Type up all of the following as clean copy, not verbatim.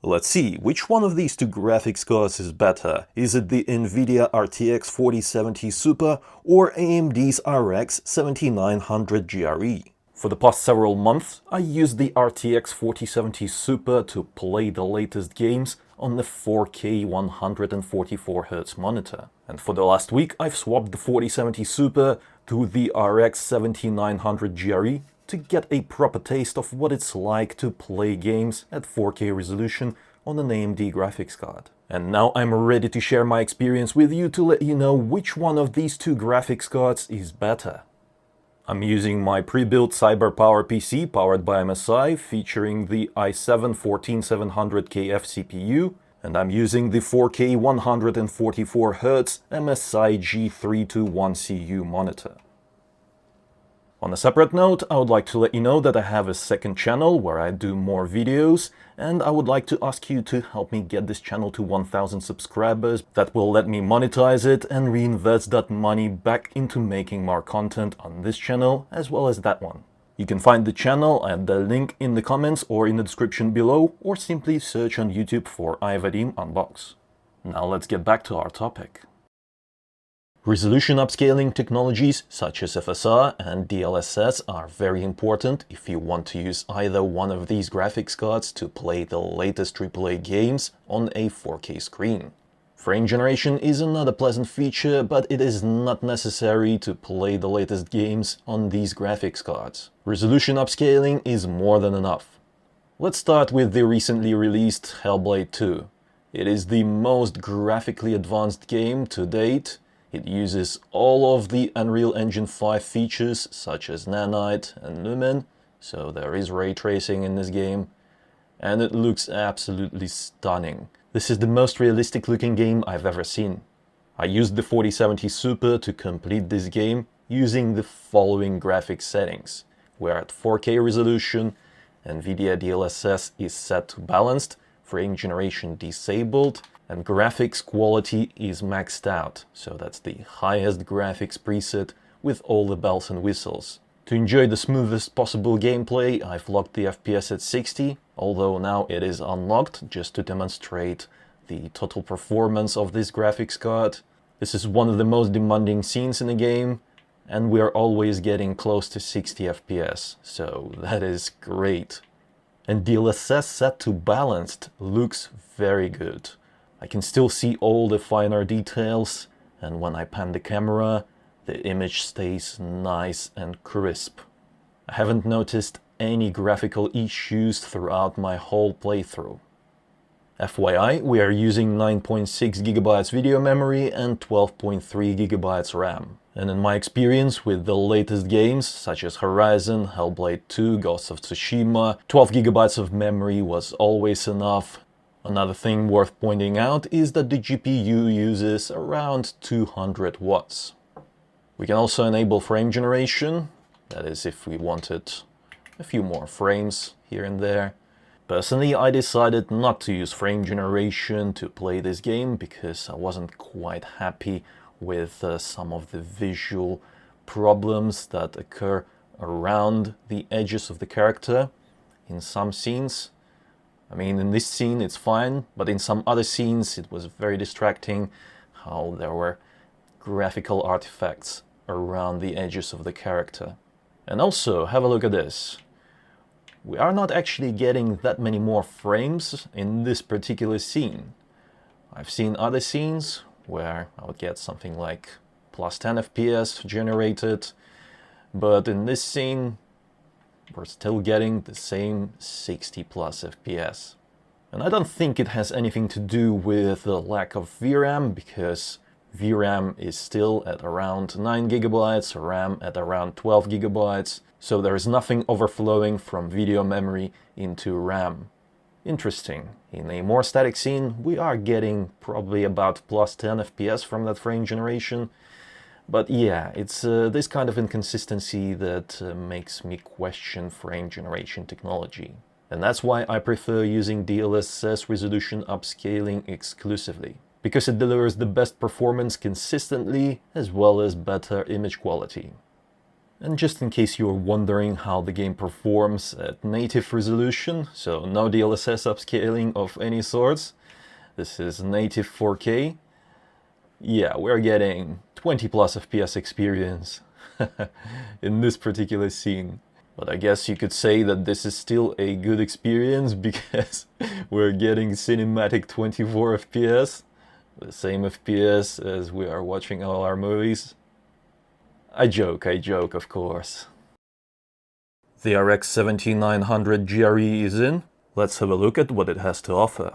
Let's see, which one of these two graphics cards is better? Is it the NVIDIA RTX 4070 Super or AMD's RX 7900 GRE? For the past several months, I used the RTX 4070 Super to play the latest games on the 4K 144Hz monitor. And for the last week, I've swapped the 4070 Super to the RX 7900 GRE to get a proper taste of what it's like to play games at 4K resolution on an AMD graphics card. And now I'm ready to share my experience with you to let you know which one of these two graphics cards is better. I'm using my pre-built CyberPower PC powered by MSI featuring the i7-14700KF CPU, and I'm using the 4K 144Hz MSI G321CU monitor. On a separate note, I would like to let you know that I have a second channel where I do more videos, and I would like to ask you to help me get this channel to 1000 subscribers. That will let me monetize it and reinvest that money back into making more content on this channel as well as that one. You can find the channel at the link in the comments or in the description below, or simply search on YouTube for iVadim Unbox. Now let's get back to our topic. Resolution upscaling technologies such as FSR and DLSS are very important if you want to use either one of these graphics cards to play the latest AAA games on a 4K screen. Frame generation is another pleasant feature, but it is not necessary to play the latest games on these graphics cards. Resolution upscaling is more than enough. Let's start with the recently released Hellblade 2. It is the most graphically advanced game to date. It uses all of the Unreal Engine 5 features such as Nanite and Lumen, so there is ray tracing in this game, and it looks absolutely stunning. This is the most realistic looking game I've ever seen. I used the 4070 Super to complete this game using the following graphics settings. We're at 4K resolution, NVIDIA DLSS is set to balanced, frame generation disabled, and graphics quality is maxed out, so that's the highest graphics preset with all the bells and whistles. To enjoy the smoothest possible gameplay, I've locked the FPS at 60, although now it is unlocked just to demonstrate the total performance of this graphics card. This is one of the most demanding scenes in the game, and we are always getting close to 60 FPS, so that is great. And DLSS set to balanced looks very good. I can still see all the finer details, and when I pan the camera, the image stays nice and crisp. I haven't noticed any graphical issues throughout my whole playthrough. FYI, we are using 9.6GB video memory and 12.3GB RAM. And in my experience with the latest games, such as Horizon, Hellblade 2, Ghost of Tsushima, 12GB of memory was always enough. Another thing worth pointing out is that the GPU uses around 200 watts. We can also enable frame generation, that is if we wanted a few more frames here and there. Personally, I decided not to use frame generation to play this game because I wasn't quite happy with some of the visual problems that occur around the edges of the character in some scenes. I mean, in this scene it's fine, but in some other scenes it was very distracting how there were graphical artifacts around the edges of the character. And also, have a look at this. We are not actually getting that many more frames in this particular scene. I've seen other scenes where I would get something like plus 10 FPS generated, but in this scene we're still getting the same 60 plus FPS. And I don't think it has anything to do with the lack of VRAM, because VRAM is still at around 9GB, RAM at around 12GB, so there is nothing overflowing from video memory into RAM. Interesting. In a more static scene, we are getting probably about plus 10 FPS from that frame generation. But yeah, it's this kind of inconsistency that makes me question frame generation technology. And that's why I prefer using DLSS resolution upscaling exclusively, because it delivers the best performance consistently as well as better image quality. And just in case you're wondering how the game performs at native resolution, so no DLSS upscaling of any sorts, this is native 4K. Yeah, we're getting 20 plus FPS experience in this particular scene. But I guess you could say that this is still a good experience because we're getting cinematic 24 FPS, the same FPS as we are watching all our movies. I joke, of course. The RX 7900 GRE is in. Let's have a look at what it has to offer.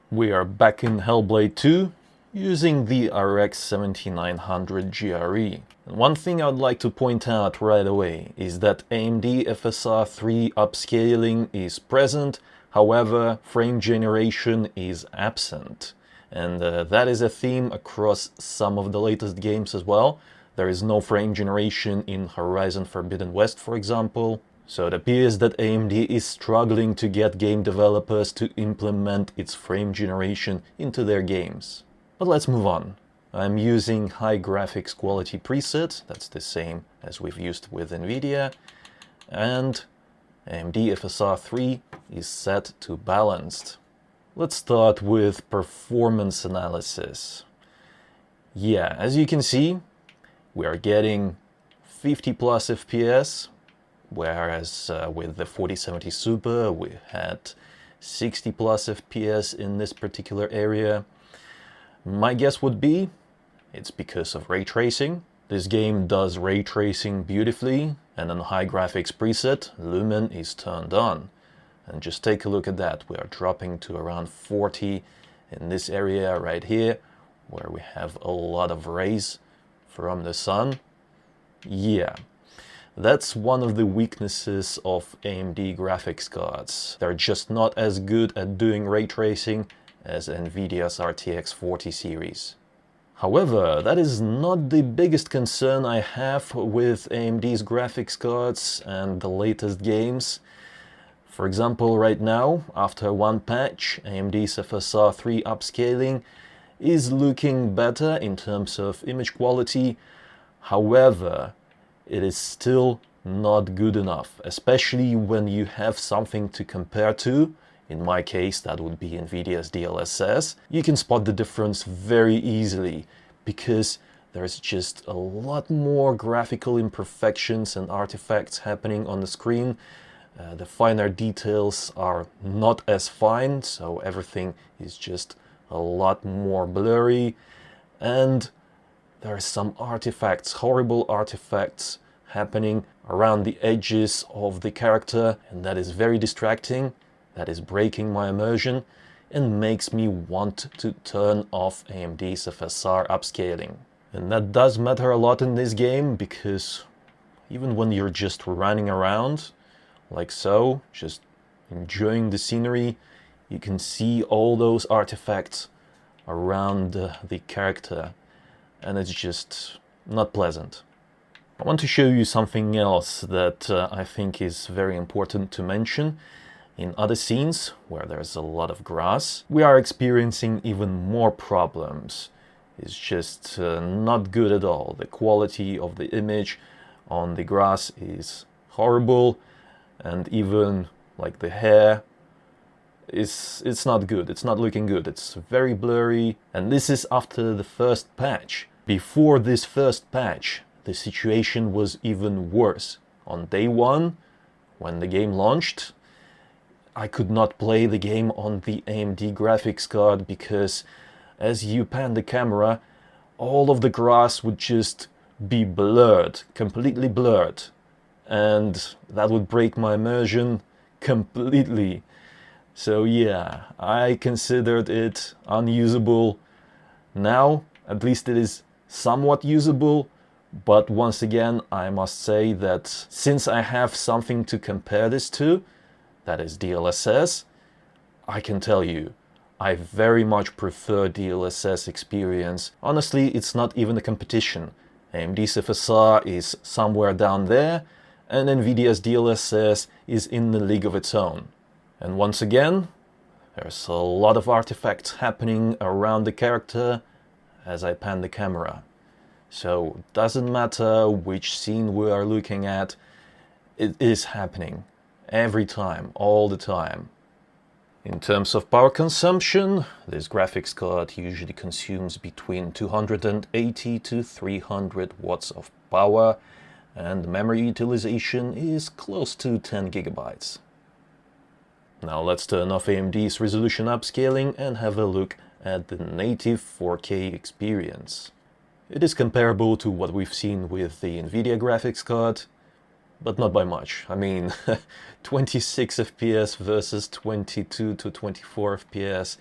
We are back in Hellblade 2, using the RX 7900 GRE. And one thing I would like to point out right away is that AMD FSR 3 upscaling is present, however, frame generation is absent. And that is a theme across some of the latest games as well. There is no frame generation in Horizon Forbidden West, for example. So it appears that AMD is struggling to get game developers to implement its frame generation into their games. But let's move on. I'm using high graphics quality preset, that's the same as we've used with NVIDIA, and AMD FSR 3 is set to balanced. Let's start with performance analysis. Yeah, as you can see, we are getting 50 plus FPS, whereas with the 4070 Super we had 60 plus FPS in this particular area. My guess would be it's because of ray tracing. This game does ray tracing beautifully, and on high graphics preset, Lumen is turned on. And just take a look at that. We are dropping to around 40 in this area right here, where we have a lot of rays from the sun. Yeah, that's one of the weaknesses of AMD graphics cards. They're just not as good at doing ray tracing as NVIDIA's RTX 40 series. However, that is not the biggest concern I have with AMD's graphics cards and the latest games. For example, right now, after one patch, AMD's FSR 3 upscaling is looking better in terms of image quality. However, it is still not good enough, especially when you have something to compare to. In my case, that would be NVIDIA's DLSS. You can spot the difference very easily because there's just a lot more graphical imperfections and artifacts happening on the screen. The finer details are not as fine, so everything is just a lot more blurry. And there are some artifacts, horrible artifacts happening around the edges of the character, and that is very distracting. That is breaking my immersion and makes me want to turn off AMD's FSR upscaling. And that does matter a lot in this game because even when you're just running around, like so, just enjoying the scenery, you can see all those artifacts around the character, and it's just not pleasant. I want to show you something else that I think is very important to mention. In other scenes, where there's a lot of grass, we are experiencing even more problems. It's just not good at all. The quality of the image on the grass is horrible, and even like the hair, it's not good. It's not looking good. It's very blurry, and this is after the first patch. Before this first patch, the situation was even worse. On day one, when the game launched, I could not play the game on the AMD graphics card because as you pan the camera, all of the grass would just be blurred, completely blurred. And that would break my immersion completely. So yeah, I considered it unusable. Now, at least it is somewhat usable. But once again, I must say that since I have something to compare this to, that is DLSS, I can tell you, I very much prefer DLSS experience. Honestly, it's not even a competition. AMD's FSR is somewhere down there, and NVIDIA's DLSS is in the league of its own. And once again, there's a lot of artifacts happening around the character as I pan the camera. So doesn't matter which scene we are looking at, it is happening every time, all the time. In terms of power consumption, this graphics card usually consumes between 280 to 300 watts of power, and memory utilization is close to 10 gigabytes. Now let's turn off AMD's resolution upscaling and have a look at the native 4K experience. It is comparable to what we've seen with the NVIDIA graphics card, but not by much. I mean, 26 FPS versus 22 to 24 FPS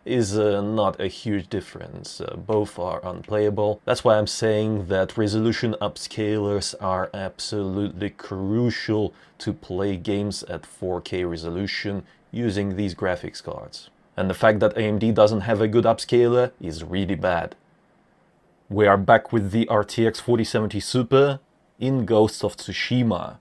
is not a huge difference. Both are unplayable. That's why I'm saying that resolution upscalers are absolutely crucial to play games at 4K resolution using these graphics cards. And the fact that AMD doesn't have a good upscaler is really bad. We are back with the RTX 4070 Super in Ghost of Tsushima,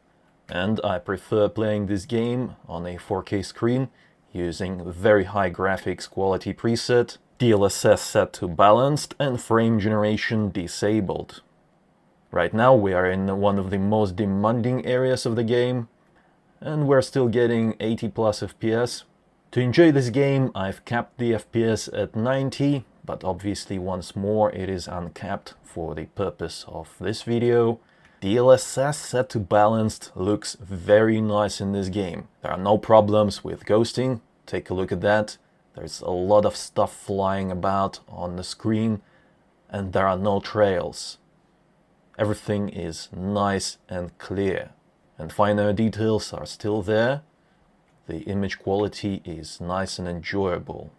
and I prefer playing this game on a 4K screen using very high graphics quality preset, DLSS set to balanced, and frame generation disabled. Right now we are in one of the most demanding areas of the game, and we're still getting 80 plus FPS. To enjoy this game, I've capped the FPS at 90, but obviously once more it is uncapped for the purpose of this video. DLSS set to balanced looks very nice in this game. There are no problems with ghosting, take a look at that. There's a lot of stuff flying about on the screen, and there are no trails. Everything is nice and clear, and finer details are still there. The image quality is nice and enjoyable.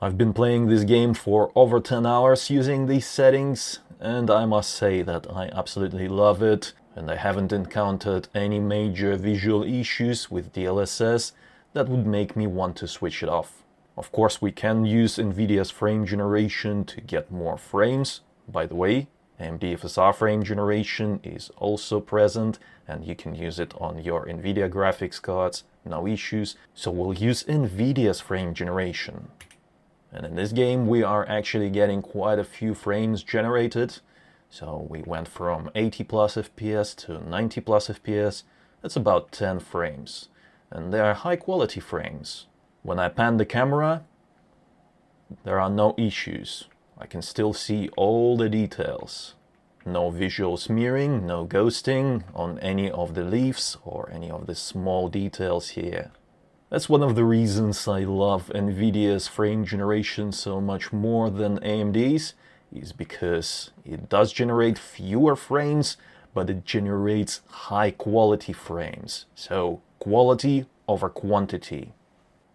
I've been playing this game for over 10 hours using these settings, and I must say that I absolutely love it, and I haven't encountered any major visual issues with DLSS that would make me want to switch it off. Of course, we can use NVIDIA's frame generation to get more frames. By the way, AMD FSR frame generation is also present, and you can use it on your NVIDIA graphics cards, no issues. So we'll use NVIDIA's frame generation. And in this game we are actually getting quite a few frames generated. So we went from 80 plus FPS to 90 plus FPS. That's about 10 frames. And they are high quality frames. When I pan the camera, there are no issues. I can still see all the details. No visual smearing, no ghosting on any of the leaves or any of the small details here. That's one of the reasons I love NVIDIA's frame generation so much more than AMD's, is because it does generate fewer frames, but it generates high quality frames. So quality over quantity.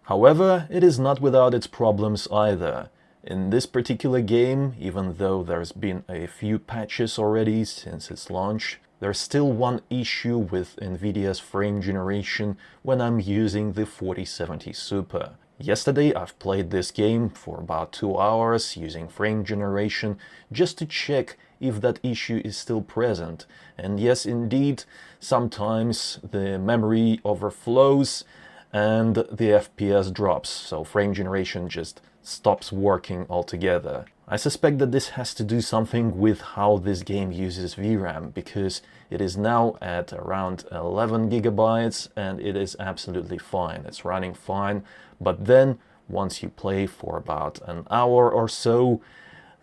However, it is not without its problems either. In this particular game, even though there's been a few patches already since its launch, there's still one issue with NVIDIA's frame generation when I'm using the 4070 Super. Yesterday I've played this game for about 2 hours using frame generation just to check if that issue is still present. And yes, indeed, sometimes the memory overflows and the FPS drops, so frame generation just stops working altogether. I suspect that this has to do something with how this game uses VRAM, because it is now at around 11 gigabytes and it is absolutely fine. It's running fine, but then once you play for about an hour or so,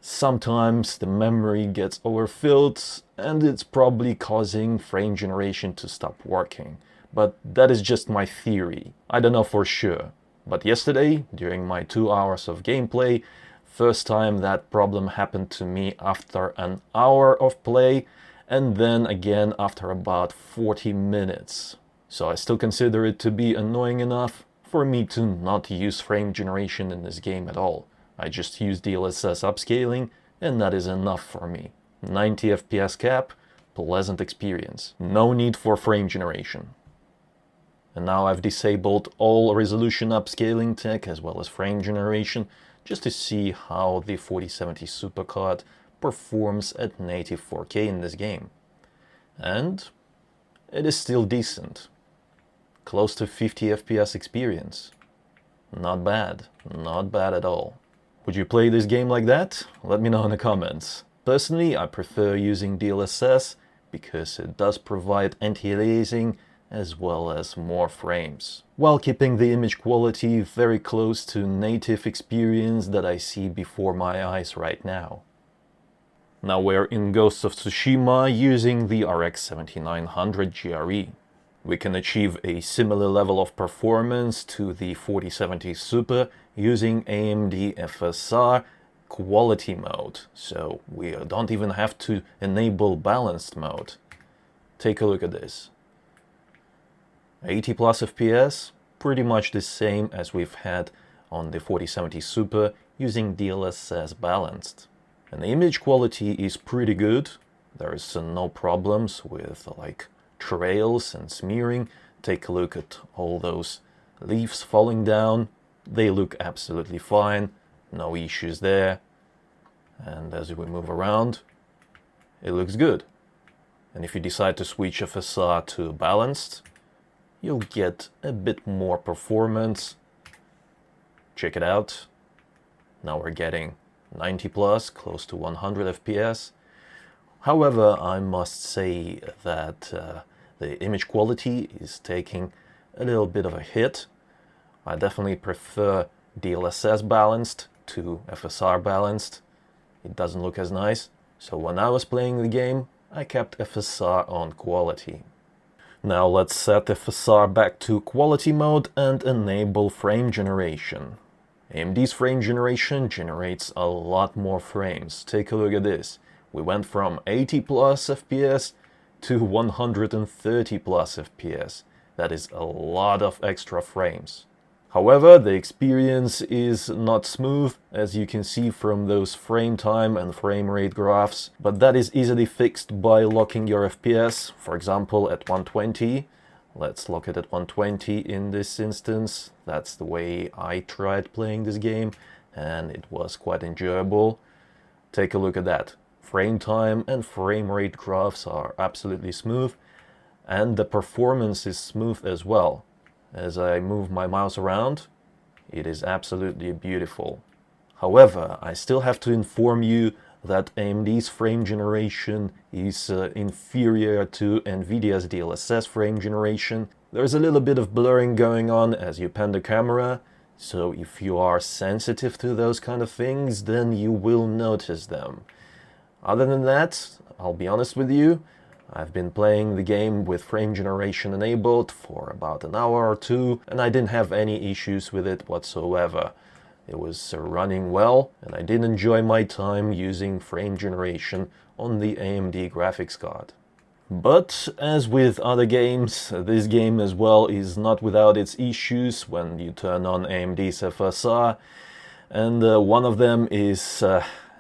sometimes the memory gets overfilled and it's probably causing frame generation to stop working. But that is just my theory. I don't know for sure. But yesterday, during my 2 hours of gameplay, first time that problem happened to me after an hour of play, and then again after about 40 minutes. So I still consider it to be annoying enough for me to not use frame generation in this game at all. I just use DLSS upscaling, and that is enough for me. 90 FPS cap, pleasant experience. No need for frame generation. And now I've disabled all resolution upscaling tech as well as frame generation just to see how the 4070 Super card performs at native 4K in this game. And it is still decent. Close to 50 FPS experience. Not bad at all. Would you play this game like that? Let me know in the comments. Personally, I prefer using DLSS because it does provide anti-aliasing as well as more frames, while keeping the image quality very close to native experience that I see before my eyes right now. Now we're in Ghost of Tsushima using the RX 7900 GRE. We can achieve a similar level of performance to the 4070 Super using AMD FSR quality mode, so we don't even have to enable balanced mode. Take a look at this. 80 plus FPS, pretty much the same as we've had on the 4070 Super using DLSS balanced. And the image quality is pretty good. There's no problems with like trails and smearing. Take a look at all those leaves falling down. They look absolutely fine, no issues there. And as we move around, it looks good. And if you decide to switch FSR to balanced, you'll get a bit more performance. Check it out. Now we're getting 90 plus, close to 100 FPS. However, I must say that the image quality is taking a little bit of a hit. I definitely prefer DLSS balanced to FSR balanced. It doesn't look as nice. So when I was playing the game, I kept FSR on quality. Now let's set FSR back to quality mode and enable frame generation. AMD's frame generation generates a lot more frames. Take a look at this. We went from 80 plus FPS to 130 plus FPS. That is a lot of extra frames. However, the experience is not smooth, as you can see from those frame time and frame rate graphs, but that is easily fixed by locking your FPS, for example at 120. Let's lock it at 120 in this instance. That's the way I tried playing this game, and it was quite enjoyable. Take a look at that. Frame time and frame rate graphs are absolutely smooth, and the performance is smooth as well. As I move my mouse around, it is absolutely beautiful. However, I still have to inform you that AMD's frame generation is inferior to NVIDIA's DLSS frame generation. There's a little bit of blurring going on as you pan the camera, so if you are sensitive to those kind of things, then you will notice them. Other than that, I'll be honest with you, I've been playing the game with frame generation enabled for about an hour or two, and I didn't have any issues with it whatsoever. It was running well, and I did enjoy my time using frame generation on the AMD graphics card. But as with other games, this game as well is not without its issues when you turn on AMD's FSR, and one of them is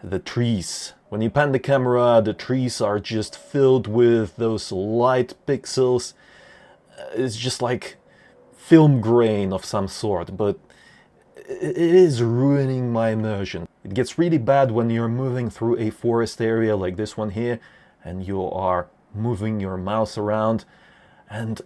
the trees. When you pan the camera, the trees are just filled with those light pixels. It's just like film grain of some sort, but it is ruining my immersion. It gets really bad when you're moving through a forest area like this one here, and you are moving your mouse around, and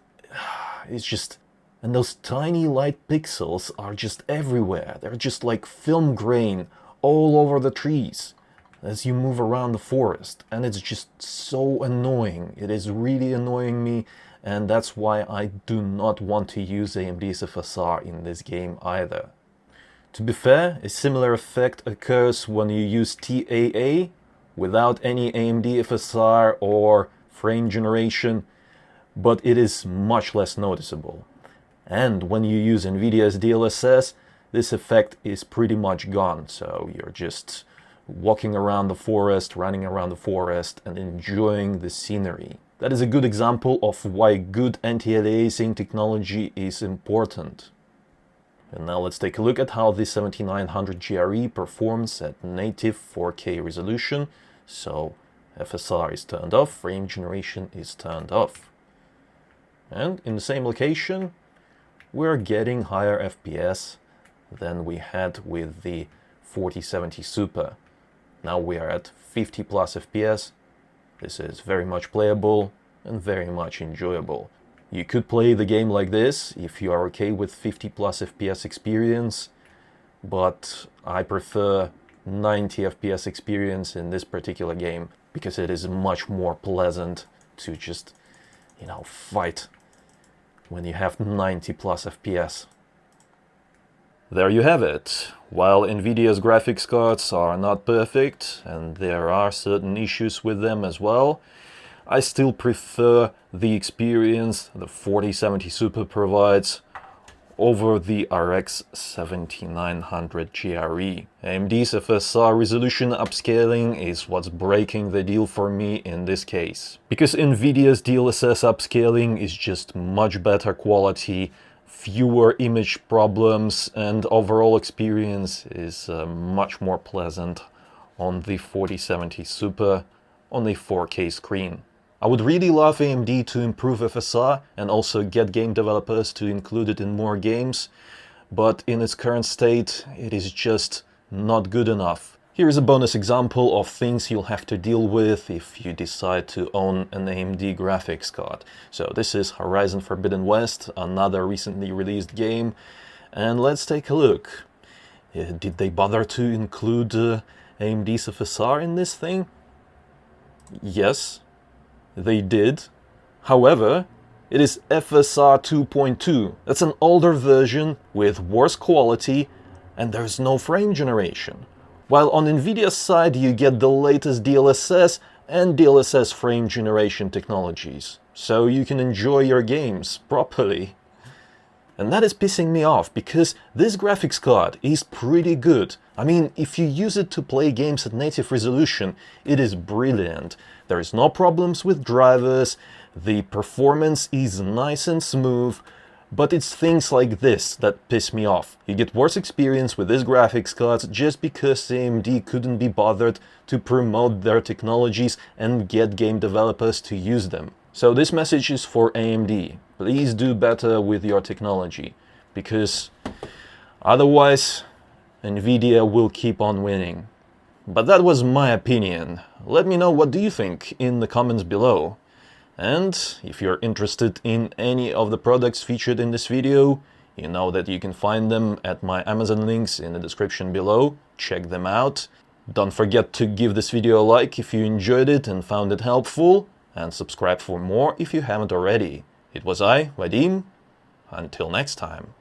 it's just... and those tiny light pixels are just everywhere. They're just like film grain all over the trees as you move around the forest, and it's just so annoying. It is really annoying me, and that's why I do not want to use AMD's FSR in this game either. To be fair, a similar effect occurs when you use TAA without any AMD FSR or frame generation, but it is much less noticeable. And when you use NVIDIA's DLSS, this effect is pretty much gone, so you're just walking around the forest, running around the forest, and enjoying the scenery. That is a good example of why good anti-aliasing technology is important. And now let's take a look at how the 7900 GRE performs at native 4K resolution. So FSR is turned off, frame generation is turned off. And in the same location, we're getting higher FPS than we had with the 4070 Super. Now we are at 50 plus FPS. This is very much playable and very much enjoyable. You could play the game like this if you are okay with 50 plus FPS experience, but I prefer 90 FPS experience in this particular game, because it is much more pleasant to just, fight when you have 90 plus FPS. There you have it. While NVIDIA's graphics cards are not perfect, and there are certain issues with them as well, I still prefer the experience the 4070 Super provides over the RX 7900 GRE. AMD's FSR resolution upscaling is what's breaking the deal for me in this case. Because NVIDIA's DLSS upscaling is just much better quality, fewer image problems, and overall experience is much more pleasant on the 4070 Super on a 4K screen. I would really love AMD to improve FSR and also get game developers to include it in more games, but in its current state, it is just not good enough. Here is a bonus example of things you'll have to deal with if you decide to own an AMD graphics card. So this is Horizon Forbidden West, another recently released game, and let's take a look. Did they bother to include AMD's FSR in this thing? Yes, they did. However, it is FSR 2.2. That's an older version with worse quality, and there's no frame generation. While on NVIDIA's side you get the latest DLSS and DLSS frame generation technologies, so you can enjoy your games properly. And that is pissing me off, because this graphics card is pretty good. I mean, if you use it to play games at native resolution, it is brilliant. There is no problems with drivers, the performance is nice and smooth, but it's things like this that piss me off. You get worse experience with this graphics card just because AMD couldn't be bothered to promote their technologies and get game developers to use them. So this message is for AMD. Please do better with your technology, because otherwise NVIDIA will keep on winning. But that was my opinion. Let me know what do you think in the comments below. And if you're interested in any of the products featured in this video, you know that you can find them at my Amazon links in the description below. Check them out. Don't forget to give this video a like if you enjoyed it and found it helpful, and subscribe for more if you haven't already. It was I, Vadim. Until next time.